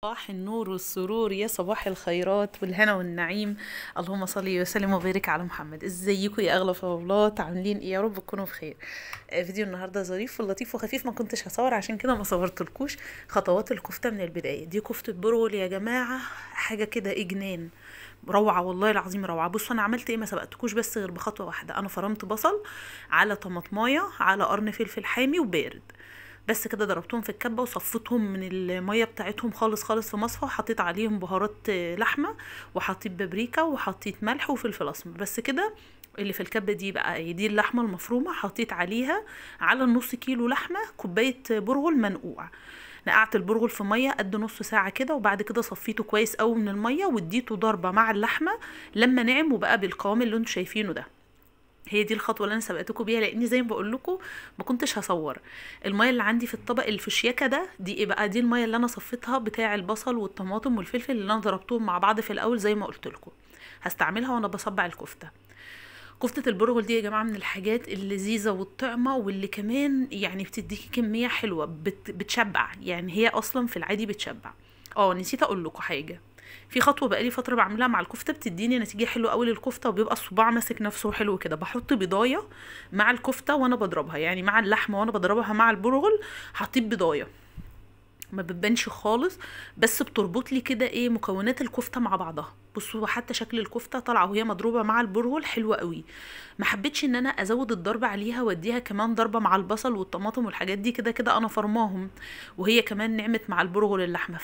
صباح النور والسرور، يا صباح الخيرات والهنا والنعيم. اللهم صل وسلم وبارك على محمد. ازيكم يا اغلى فضلات؟ عاملين ايه؟ يا رب تكونوا بخير. فيديو النهارده ظريف ولطيف وخفيف، ما كنتش هصور عشان كده ما صورتلكوش. خطوات الكفته من البدايه. دي كفته برغل يا جماعه، حاجه كده ايه جنان، روعه والله العظيم روعه. بصوا انا عملت ايه، ما سبقتكوش بس غير بخطوه واحده. انا فرمت بصل على طماطمايه على قرن فلفل حامي وبارد، بس كده ضربتهم في الكبة وصفتهم من المية بتاعتهم خالص خالص في مصفى، وحطيت عليهم بهارات لحمة، وحطيت بابريكا وحطيت ملح وفلفل اسمر، بس كده. اللي في الكبة دي بقى دي اللحمة المفرومة، حطيت عليها على النص كيلو لحمة كوباية برغل منقوع. نقعت البرغل في ميه قد نص ساعه كده، وبعد كده صفيته كويس قوي من الميه واديته ضربه مع اللحمه لما نعم وبقى بالقوام اللي انتوا شايفينه ده. هي دي الخطوه اللي انا سبقتكم بيها، لاني زي ما بقول لكم ما كنتش هصور. الميه اللي عندي في الطبق اللي في الشياكه ده، دي ايه بقى؟ دي الميه اللي انا صفيتها بتاع البصل والطماطم والفلفل اللي انا ضربتهم مع بعض في الاول زي ما قلت لكم. هستعملها وانا بصبع الكفته. كفتة البرغل دي يا جماعة من الحاجات اللذيذة والطعمة، واللي كمان يعني بتديكي كمية حلوة، بتشبع، يعني هي أصلا في العادي بتشبع. نسيت أقول لكم حاجة. في خطوة بقالي فترة بعملها مع الكفتة بتديني نتيجة حلوة قوي للكفتة، وبيبقى الصباع ماسك نفسه حلو كده. بحط بضاية مع الكفتة وانا بضربها، يعني مع اللحمة وانا بضربها مع البرغل حطيت بضاية، ما بتبانش خالص، بس بتربط لي كده ايه مكونات الكفته مع بعضها. بصوا حتى شكل الكفته طالعه وهي مضروبه مع البرغل حلوه قوي. ما حبيتش ان انا ازود الضربه عليها واديها كمان ضربه مع البصل والطماطم والحاجات دي، كده كده انا فرماهم، وهي كمان نعمت مع البرغل اللحمه،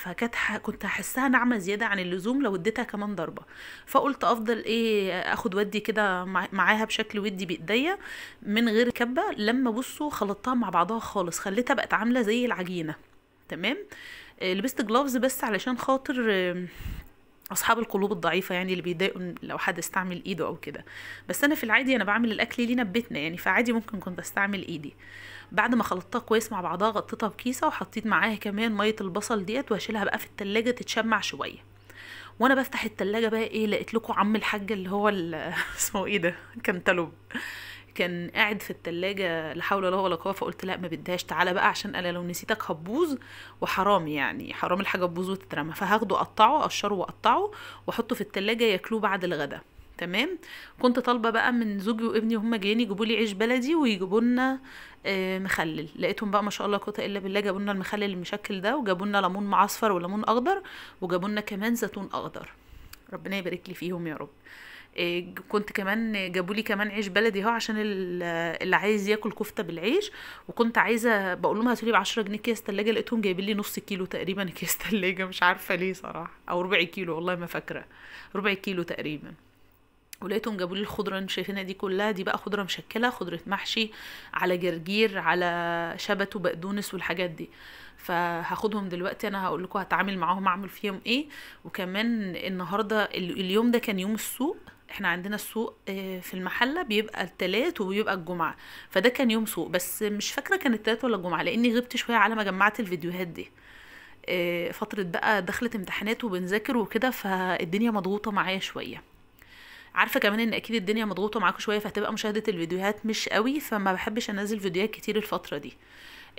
كنت هحسها ناعمه زياده عن اللزوم لو اديتها كمان ضربه. فقلت افضل ايه اخد ودي كده معاها بشكل ودي بايديا من غير كبه. لما بصوا خلطتها مع بعضها خالص، خليتها بقت عامله زي العجينه. تمام. لبست جلافز بس علشان خاطر اصحاب القلوب الضعيفه، يعني اللي بيضايقوا لو حد استعمل ايده او كده. بس انا في العادي انا بعمل الاكل لينا ببيتنا، يعني فعادي ممكن كنت استعمل ايدي. بعد ما خلطتها كويس مع بعضها غطيتها بكيسه، وحطيت معاها كمان ميه البصل ديت، وهشيلها بقى في التلاجة تتشمع شويه. وانا بفتح التلاجة بقى ايه، لقيت لكم عم الحاج اللي هو اسمه ايه ده، كان كان قاعد في التلاجة لا حول الله ولا قوة. فقلت لا ما بدهاش، تعالى بقى عشان انا لو نسيتك هتبوظ، وحرام يعني حرام الحاجة تبوظ وتترمى. فهاخده اقطعه، اقشره واقطعه واحطه في التلاجة ياكلوه بعد الغدا. تمام. كنت طالبه بقى من زوجي وابني وهم جايين يجيبوا لي عيش بلدي ويجيبوا لنا مخلل. لقيتهم بقى ما شاء الله قوه الا بالله جابوا لنا المخلل المشكل ده، وجابوا لنا ليمون معصفر وليمون اخضر، وجابوا لنا كمان زيتون اخضر. ربنا يبارك لي فيهم يا رب. كنت كمان جابوا لي كمان عيش بلدي اهو عشان اللي عايز ياكل كفته بالعيش. وكنت عايزه بقول لهم هاتوا لي ب 10 جنيه اكياس ثلاجه، لقيتهم جايبين لي نص كيلو تقريبا اكياس ثلاجه، مش عارفه ليه صراحه، او ربع كيلو والله ما فاكره، ربع كيلو تقريبا. ولقيتهم جابوا لي الخضره اللي انتوا شايفينها دي كلها، دي بقى خضره مشكله، خضره محشي على جرجير على شبت وبقدونس والحاجات دي. فهاخدهم دلوقتي، انا هقول لكم هتعامل معاهم اعمل فيهم ايه. وكمان النهارده اليوم ده كان يوم السوق. احنا عندنا السوق في المحله بيبقى التلات وبيبقى الجمعه، فده كان يوم سوق، بس مش فاكره كان التلات ولا الجمعه لاني غبت شويه على ما جمعت الفيديوهات دي. فتره بقى دخلت امتحانات وبنذاكر وكده، فالدنيا مضغوطه معايا شويه. عارفه كمان ان اكيد الدنيا مضغوطه معاكم شويه، فهتبقى مشاهده الفيديوهات مش قوي، فما بحبش انزل فيديوهات كتير الفتره دي.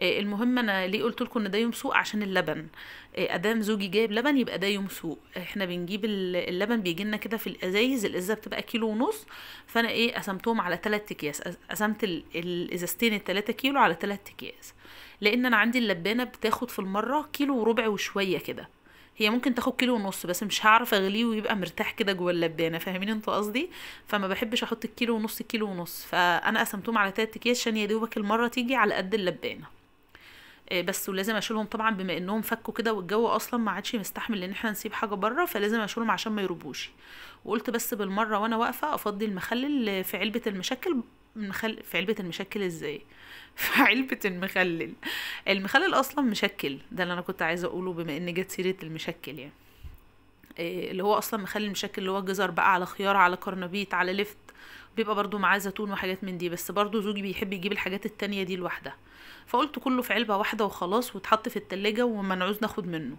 المهم انا ليه قلت لكم ان ده يوم سوق؟ عشان اللبن. ادام زوجي جايب لبن يبقى ده يوم سوق. احنا بنجيب اللبن بيجي لنا كده في الازايز، الازازه بتبقى كيلو ونص. فانا ايه قسمتهم على 3 اكياس، قسمت الازازتين ال3 كيلو على 3 اكياس، لان انا عندي اللبانه بتاخد في المره كيلو وربع وشويه كده. هي ممكن تاخد كيلو ونص، بس مش هعرف اغليه ويبقى مرتاح كده جوه اللبانه، فاهمين انتوا قصدي؟ فما بحبش احط الكيلو ونص كيلو ونص، فانا قسمتهم على 3 اكياس عشان يا دوبك المره تيجي على قد اللبانه. بس ولازم اشيلهم طبعا بما انهم فكوا كده، والجو اصلا ما عادش مستحمل ان احنا نسيب حاجه بره، فلازم اشيلهم عشان ما يربوش. وقلت بس بالمره وانا واقفه افضي المخلل في علبه المشكل. في علبه المشكل ازاي؟ في علبه المخلل. المخلل اصلا مشكل، ده اللي انا كنت عايزه اقوله بما ان جت سيره المشكل يعني. اللي هو اصلا مخلل مشكل اللي هو جزر بقى على خيار على كرنبيط على لفت، بيبقى برضو معاه زيتون وحاجات من دي، بس برضو زوجي بيحب يجيب الحاجات التانية دي لوحدها. فقلت كله في علبة واحدة وخلاص، واتحط في التلاجة وما نعوز ناخد منه.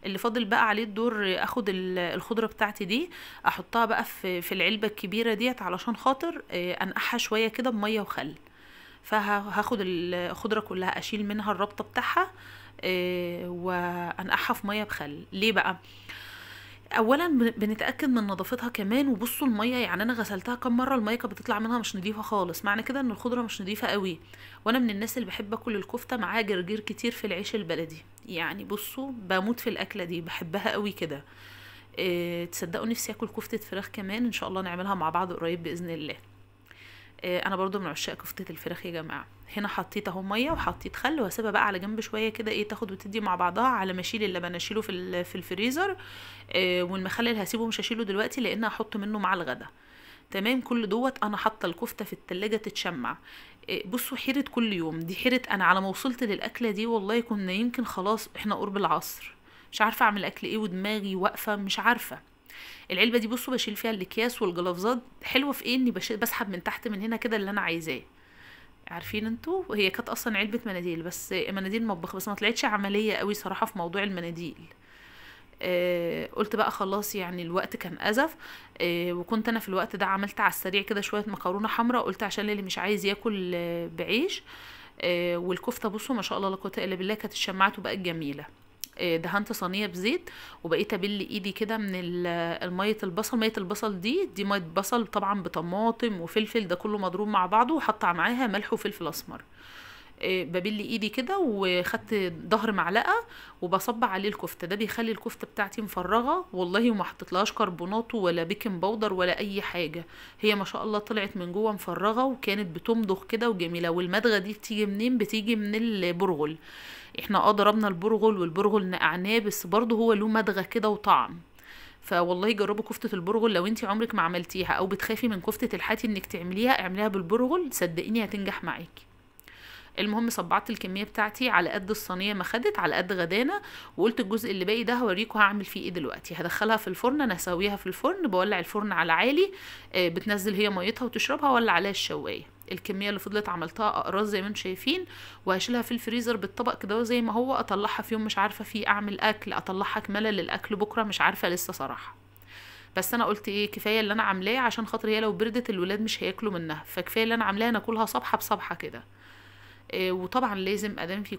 اللي فاضل بقى عليه الدور اخد الخضرة بتاعتي دي، احطها بقى في العلبة الكبيرة ديت علشان خاطر انقعها شوية كده بمية وخل. فهاخد الخضرة كلها اشيل منها الربطة بتاعها، وانقعها في ميه بخل. ليه بقى؟ اولا بنتاكد من نظافتها كمان. وبصوا الميه، يعني انا غسلتها كم مره الميه كانت بتطلع منها مش نظيفه خالص، معنى كده ان الخضره مش نظيفه قوي. وانا من الناس اللي بحب اكل الكفته معاها جرجير كتير في العيش البلدي، يعني بصوا بموت في الاكله دي، بحبها قوي كده. تصدقوا نفسي اكل كفته فراخ كمان، ان شاء الله نعملها مع بعض قريب باذن الله. انا برضو من عشاق كفتة الفراخ يا جماعة. هنا حطيت اهو ميه وحطيت خل، وهسيبها بقى على جنب شويه كده، ايه، تاخد وتدي مع بعضها على ما اشيل اللبن، اشيله في الفريزر. والمخلل هسيبه مش هشيله دلوقتي لان هحط منه مع الغدا. تمام. كل دوت انا حاطه الكفته في التلاجة تتشمع. بصوا حيرة كل يوم دي، حيرة انا على ما وصلت للاكله دي والله كنا يمكن خلاص احنا قرب العصر، مش عارفه اعمل اكل ايه ودماغي واقفه مش عارفه. العلبه دي بصوا بشيل فيها الاكياس والجلافزات. حلوه في ايه؟ اني بسحب من تحت من هنا كده اللي انا عايزاه. عارفين انتوا، هي كانت اصلا علبه مناديل، بس مناديل مطبخ، بس ما طلعتش عمليه قوي صراحه في موضوع المناديل. قلت بقى خلاص، يعني الوقت كان ازف. وكنت انا في الوقت ده عملت على السريع كده شويه مكرونه حمراء، قلت عشان اللي مش عايز ياكل بعيش. والكفته بصوا ما شاء الله لا قوه الا بالله كانت اتشمعت وبقت جميله. دهنت صينيه بزيت، وبقيت ابل ايدي كده من الميه البصل. ميه البصل دي ميه بصل طبعا بطماطم وفلفل، ده كله مضروب مع بعضه، وحط معاها ملح وفلفل اسمر. ببل ايدي كده وخدت ظهر معلقه وبصب عليه الكفته. ده بيخلي الكفته بتاعتي مفرغه والله، وما حطيتلهاش كربونات ولا بيكنج باودر ولا اي حاجه. هي ما شاء الله طلعت من جوه مفرغه، وكانت بتمضغ كده وجميله. والمضغه دي بتيجي منين؟ بتيجي من البرغل. احنا ضربنا البرغل، والبرغل نقعناه، بس برضه هو له مضغه كده وطعم. فوالله جربوا كفتة البرغل لو انتي عمرك ما عملتيها او بتخافي من كفتة الحاتي انك تعمليها، اعمليها بالبرغل صدقيني هتنجح معاكي. المهم صبعت الكميه بتاعتي على قد الصينيه ما خدت، على قد غدانا. وقلت الجزء اللي باقي ده هوريكم هعمل فيه ايه دلوقتي. هدخلها في الفرن، انا هسويها في الفرن، بولع الفرن على عالي. بتنزل هي ميتها وتشربها، ولا عليها الشوايه. الكميه اللي فضلت عملتها اقراص زي ما انتم شايفين، وهشيلها في الفريزر بالطبق كده زي ما هو. اطلعها في يوم مش عارفه فيه اعمل اكل، اطلعها كماله للاكل بكره مش عارفه لسه صراحه. بس انا قلت ايه، كفايه اللي انا عاملاه، عشان خاطر هي لو بردت الولاد مش هياكلوا منها، فكفايه اللي انا عاملاه ناكلها صبحه بصبحه كده. وطبعا لازم ادام في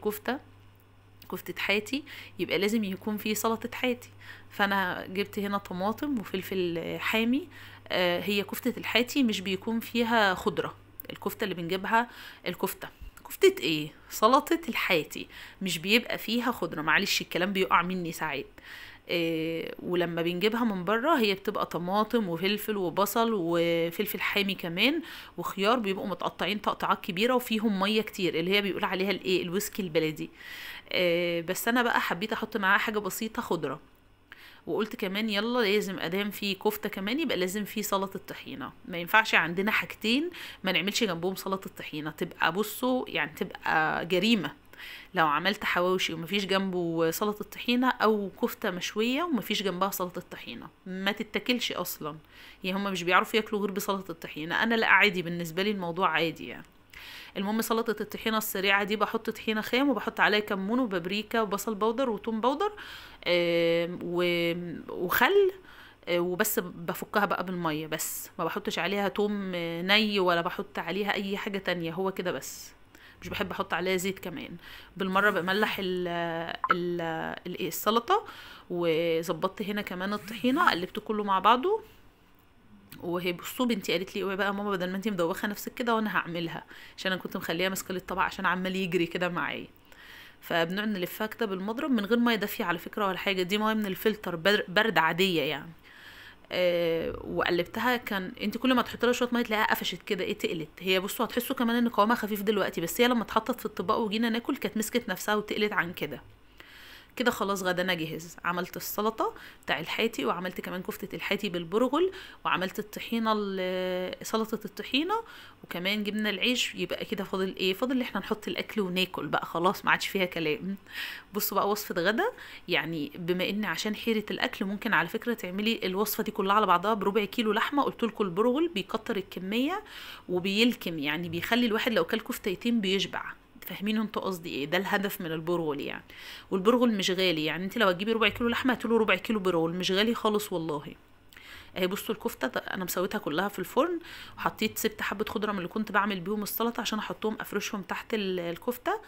كفتة حاتي يبقى لازم يكون في سلطة حاتي. فانا جبت هنا طماطم وفلفل حامي. هي كفتة الحاتي مش بيكون فيها خضرة. الكفتة اللي بنجيبها، كفتة ايه، سلطة الحاتي مش بيبقى فيها خضرة. معلش الكلام بيقع مني ساعات. ولما بنجيبها من بره هي بتبقى طماطم وفلفل وبصل وفلفل حامي كمان وخيار، بيبقوا متقطعين تقطعات كبيره وفيهم ميه كتير، اللي هي بيقول عليها الايه، الويسكي البلدي. بس انا بقى حبيت احط معاها حاجه بسيطه خضره. وقلت كمان يلا لازم ادام في كفته كمان يبقى لازم في سلطه طحينه. ما ينفعش عندنا حاجتين ما نعملش جنبهم سلطه طحينه، تبقى بصوا يعني تبقى جريمه. لو عملت حواوشي ومفيش جنبه سلطة طحينة، او كفتة مشوية ومفيش جنبها سلطة طحينة، ما تتاكلش اصلا. يعني هما مش بيعرفوا ياكلوا غير بسلطة الطحينة. انا لا، عادي بالنسبة لي الموضوع عادي يعني. المهم سلطة الطحينة السريعة دي بحط طحينة خام، وبحط عليها كمون وبابريكا وبصل بودر وتوم بودر وخل. وبس بفكها بقى بالمية، بس ما بحطش عليها توم ني ولا بحط عليها اي حاجة تانية، هو كده بس. مش بحب احط عليها زيت كمان. بالمره بملح السلطه. وظبطت هنا كمان الطحينه، قلبت كله مع بعضه. وهي بصوا بنتي قالت لي اوعي بقى يا ماما بدل ما انتي مدوخه نفسك كده وانا هعملها، عشان انا كنت مخليها ماسكه الطبق عشان عمال يجري كده معايا. فبنقعد نلفها كده بالمضرب من غير ميه دافيه على فكره ولا حاجه، دي ميه من الفلتر برد عاديه يعني. وقلبتها. كان انت كل ما تحطي لها شويه ميه تلاقيها قفشت كده، ايه، تقلت. هي بصوا هتحسوا كمان ان قوامها خفيف دلوقتي، بس هي لما اتحطت في الطبق وجينا ناكل كانت مسكت نفسها وتقلت عن كده. كده خلاص غدانا جهز. عملت السلطة بتاع الحاتي، وعملت كمان كفتة الحاتي بالبرغل، وعملت الطحينة سلطة الطحينة، وكمان جبنا العيش. يبقى كده فاضل ايه؟ فاضل احنا نحط الاكل وناكل بقى، خلاص ما عادش فيها كلام. بصوا بقى وصفة غدا. يعني بما ان عشان حيرة الاكل ممكن على فكرة تعملي الوصفة دي كلها على بعضها بربع كيلو لحمة. قلت لكم البرغل بيكتر الكمية وبيلكم، يعني بيخلي الواحد لو كل كفتتين بيشبع. فاهمين انتوا قصدي ايه؟ ده الهدف من البرغل يعني. والبرغل مش غالي، يعني انت لو هتجيبي ربع كيلو لحمه هاتيله ربع كيلو برغل، مش غالي خالص والله. اهي بصوا الكفته انا مسويتها كلها في الفرن، وحطيت سبت حبه خضره من اللي كنت بعمل بيهم السلطه عشان احطهم افرشهم تحت الكفته.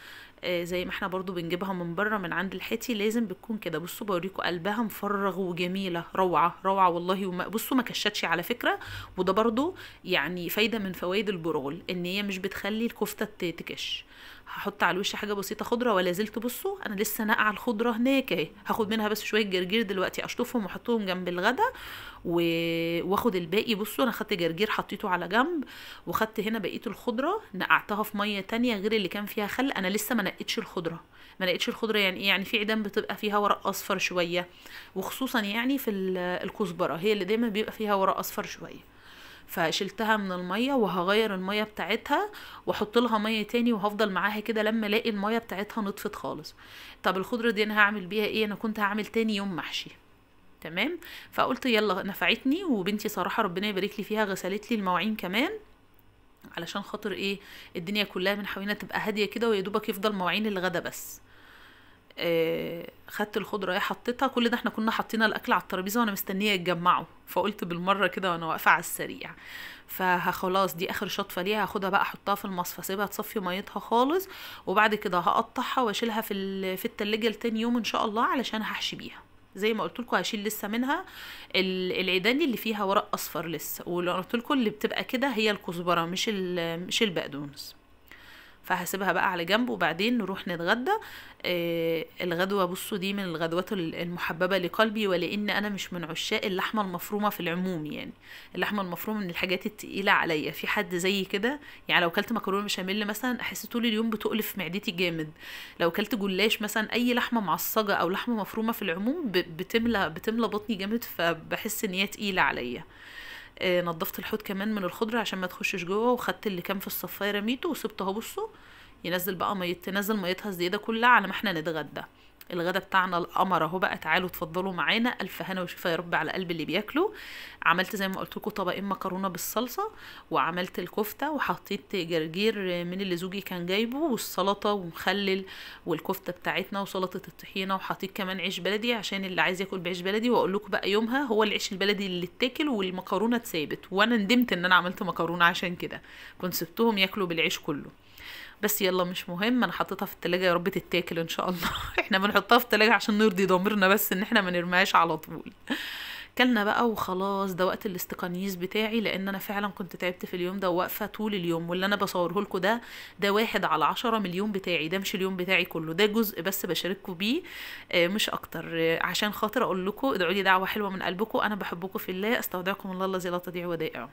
زي ما احنا برضو بنجيبها من بره من عند الحيتي لازم بتكون كده. بصوا بوريكم قلبها مفرغ وجميله، روعه روعه والله. بصوا ما كشتش على فكره، وده برضو يعني فايده من فوائد البرغل ان هي مش بتخلي الكفته تكش. هحط على الوش حاجه بسيطه خضره ولا زلت. بصوا انا لسه ناقعه الخضره هناك اهي، هاخد منها بس شويه جرجير دلوقتي اشطفهم واحطهم جنب الغدا واخد الباقي. بصوا انا خدت جرجير حطيته على جنب، وخدت هنا بقيه الخضره نقعتها في ميه تانية غير اللي كان فيها خل. انا لسه ما نقيتش الخضره. ما نقيتش الخضره يعني ايه؟ يعني في عيدان بتبقى فيها ورق اصفر شويه، وخصوصا يعني في الكزبره هي اللي دايما بيبقى فيها ورق اصفر شويه. فشلتها من الميه وهغير الميه بتاعتها واحط لها ميه تاني، وهفضل معاها كده لما الاقي الميه بتاعتها نطفت خالص. طب الخضره دي انا هعمل بيها ايه؟ انا كنت هعمل تاني يوم محشي. تمام. فقلت يلا نفعتني، وبنتي صراحه ربنا يبارك لي فيها غسلت لي المواعين كمان علشان خاطر ايه؟ الدنيا كلها من حوالينا تبقى هاديه كده، ويا دوبك يفضل مواعين الغدا بس. خدت الخضره ايه حطيتها. كل ده احنا كنا حاطين الاكل على الترابيزه وانا مستنيه يتجمعوا، فقلت بالمره كده وانا واقفه على السريع فخلاص دي اخر شطفه ليها، هاخدها بقى احطها في المصفى اسيبها تصفي ميتها خالص، وبعد كده هقطعها واشيلها في التلاجة لتاني يوم ان شاء الله علشان هحشي بيها. زي ما قلت لكم هشيل لسه منها العيدان اللي فيها ورق اصفر لسه، واللي قلت لكم اللي بتبقى كده هي الكزبره مش البقدونس. فهسيبها بقى على جنب وبعدين نروح نتغدى. الغدوة بصوا دي من الغدوات المحببة لقلبي، ولان انا مش من عشاق اللحمة المفرومة في العموم. يعني اللحمة المفرومة من الحاجات التقيلة عليا. في حد زي كده يعني لو كلت مكرونة بشاميل مثلا احس طول اليوم بتقلف معدتي جامد. لو كلت جلاش مثلا اي لحمة معصجة او لحمة مفرومة في العموم بتملى بطني جامد، فبحس ان هي تقيلة عليا. نضفت الحوض كمان من الخضره عشان ما تخشش جوه، وخدت اللي كان في الصفايه رميته وسبته. بصوا ينزل بقى تنزل ميتها الزياده كلها على ما احنا نتغدى. الغدا بتاعنا القمر اهو بقى. تعالوا اتفضلوا معانا، الف هنا وشفا يا رب على قلب اللي بياكلوا. عملت زي ما قلت لكم طبقين مكرونه بالصلصه، وعملت الكفته، وحطيت جرجير من اللي زوجي كان جايبه، والسلطه ومخلل، والكفته بتاعتنا وسلطه الطحينه، وحطيت كمان عيش بلدي عشان اللي عايز ياكل بعيش بلدي. واقول لكم بقى يومها هو العيش البلدي اللي اتاكل والمكرونه اتسابت، وانا ندمت ان انا عملت مكرونه عشان كده كنت سبتهم ياكلوا بالعيش كله. بس يلا مش مهم، انا حطيتها في التلاجة يا رب تتاكل ان شاء الله. احنا بنحطها في التلاجة عشان نرضي ضميرنا بس ان احنا ما نرميهاش على طول. كلنا بقى وخلاص. ده وقت الاستقانيس بتاعي، لان انا فعلا كنت تعبت في اليوم ده وواقفه طول اليوم. واللي انا بصوره لكم ده 1/10 من اليوم بتاعي. ده مش اليوم بتاعي كله، ده جزء بس بشارككم بيه مش اكتر. عشان خاطر اقول لكم ادعوا لي دعوه حلوه من قلبكم. انا بحبكم في الله، استودعكم الله الذي لا تضيع ودائعه.